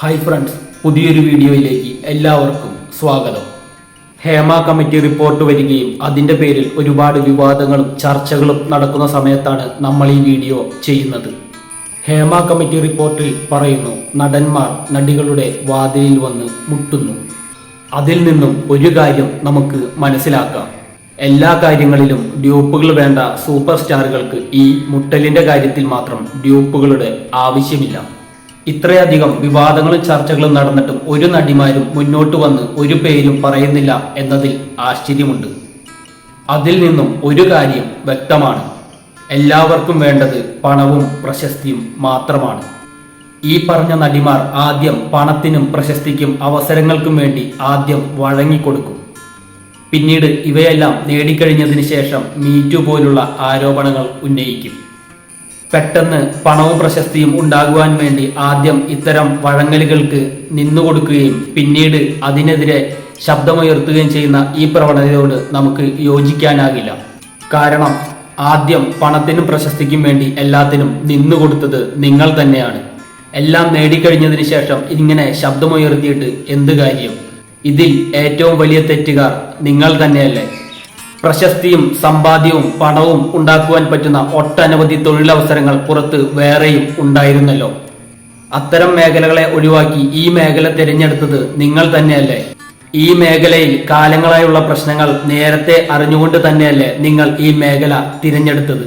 Hi friends, പുതിയൊരു വീഡിയോയിലേക്ക് എല്ലാവർക്കും സ്വാഗതം. ഹേമ കമ്മിറ്റി റിപ്പോർട്ട് വരികയും അതിൻ്റെ പേരിൽ ഒരുപാട് വിവാദങ്ങളും ചർച്ചകളും നടക്കുന്ന സമയത്താണ് നമ്മൾ ഈ വീഡിയോ ചെയ്യുന്നത്. ഹേമ കമ്മിറ്റി റിപ്പോർട്ടിൽ പറയുന്നു, നടന്മാർ നടികളുടെ വാതിലിൽ വന്ന് മുട്ടുന്നു. അതിൽ നിന്നും ഒരു കാര്യം നമുക്ക് മനസ്സിലാക്കാം. എല്ലാ കാര്യങ്ങളിലും ഡ്യൂപ്പുകൾ വേണ്ട സൂപ്പർ സ്റ്റാറുകൾക്ക് ഈ മുട്ടലിന്റെ കാര്യത്തിൽ മാത്രം ഡ്യൂപ്പുകളുടെ ആവശ്യമില്ല. ഇത്രയധികം വിവാദങ്ങളും ചർച്ചകളും നടന്നിട്ടും ഒരു നടിമാരും മുന്നോട്ട് വന്ന് ഒരു പേരും പറയുന്നില്ല എന്നതിൽ ആശ്ചര്യമുണ്ട്. അതിൽ നിന്നും ഒരു കാര്യം വ്യക്തമാണ്, എല്ലാവർക്കും വേണ്ടത് പണവും പ്രശസ്തിയും മാത്രമാണ്. ഈ പറഞ്ഞ നടിമാർ ആദ്യം പണത്തിനും പ്രശസ്തിക്കും അവസരങ്ങൾക്കും വേണ്ടി ആദ്യം വഴങ്ങിക്കൊടുക്കും. പിന്നീട് ഇവയെല്ലാം നേടിക്കഴിഞ്ഞതിന് ശേഷം മീറ്റു പോലുള്ള ആരോപണങ്ങൾ ഉന്നയിക്കും. പെട്ടെന്ന് പണവും പ്രശസ്തിയും ഉണ്ടാകുവാൻ വേണ്ടി ആദ്യം ഇത്തരം വഴങ്ങലുകൾക്ക് നിന്നുകൊടുക്കുകയും പിന്നീട് അതിനെതിരെ ശബ്ദമുയർത്തുകയും ചെയ്യുന്ന ഈ പ്രവണതയോട് നമുക്ക് യോജിക്കാനാകില്ല. കാരണം ആദ്യം പണത്തിനും പ്രശസ്തിക്കും വേണ്ടി എല്ലാത്തിനും നിന്നുകൊടുത്തത് നിങ്ങൾ തന്നെയാണ്. എല്ലാം നേടിക്കഴിഞ്ഞതിന് ശേഷം ഇങ്ങനെ ശബ്ദമുയർത്തിയിട്ട് എന്ത് കാര്യം? ഇതിൽ ഏറ്റവും വലിയ തെറ്റുകാർ നിങ്ങൾ തന്നെയല്ലേ? പ്രശസ്തിയും സമ്പാദ്യവും പണവും ഉണ്ടാക്കുവാൻ പറ്റുന്ന ഒട്ടനവധി തൊഴിലവസരങ്ങൾ പുറത്ത് വേറെയും ഉണ്ടായിരുന്നല്ലോ. അത്തരം മേഖലകളെ ഒഴിവാക്കി ഈ മേഖല തിരഞ്ഞെടുത്തത് നിങ്ങൾ തന്നെയല്ലേ? ഈ മേഖലയിൽ കാലങ്ങളായുള്ള പ്രശ്നങ്ങൾ നേരത്തെ അറിഞ്ഞുകൊണ്ട് തന്നെയല്ലേ നിങ്ങൾ ഈ മേഖല തിരഞ്ഞെടുത്തത്?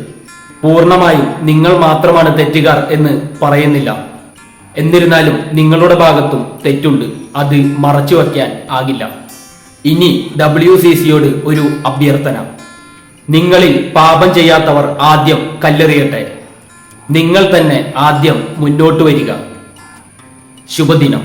പൂർണ്ണമായും നിങ്ങൾ മാത്രമാണ് തെറ്റുകാർ എന്ന് പറയുന്നില്ല. എന്നിരുന്നാലും നിങ്ങളുടെ ഭാഗത്തും തെറ്റുണ്ട്, അത് മറച്ചു വയ്ക്കാൻ ആകില്ല. ഇനി WCCയോട് ഒരു അഭ്യർത്ഥന, നിങ്ങളിൽ പാപം ചെയ്യാത്തവർ ആദ്യം കല്ലെറിയട്ടെ. നിങ്ങൾ തന്നെ ആദ്യം മുന്നോട്ട് വരിക. ശുഭദിനം.